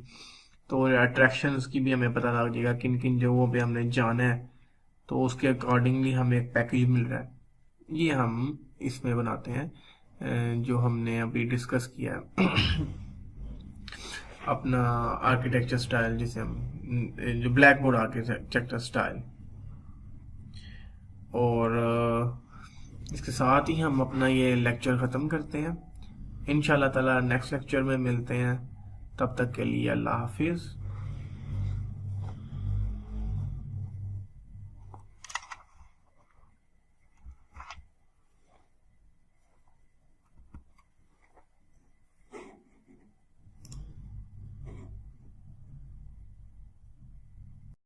तो अट्रैक्शंस की भी हमें पता लग जाएगा किन किन जगहों पे हमने जाना है, तो उसके अकॉर्डिंगली हमें एक पैकेज मिल रहा है। ये हम इसमें बनाते हैं जो हमने अभी डिस्कस किया है अपना आर्किटेक्चर स्टाइल, जिसे हम जो ब्लैक बोर्ड आर्किटेक्चर स्टाइल। और इसके साथ ही हम अपना ये लेक्चर ख़त्म करते हैं। इंशाल्लाह ताला नेक्स्ट लेक्चर में मिलते हैं, तब तक के लिए अल्लाह हाफिज़।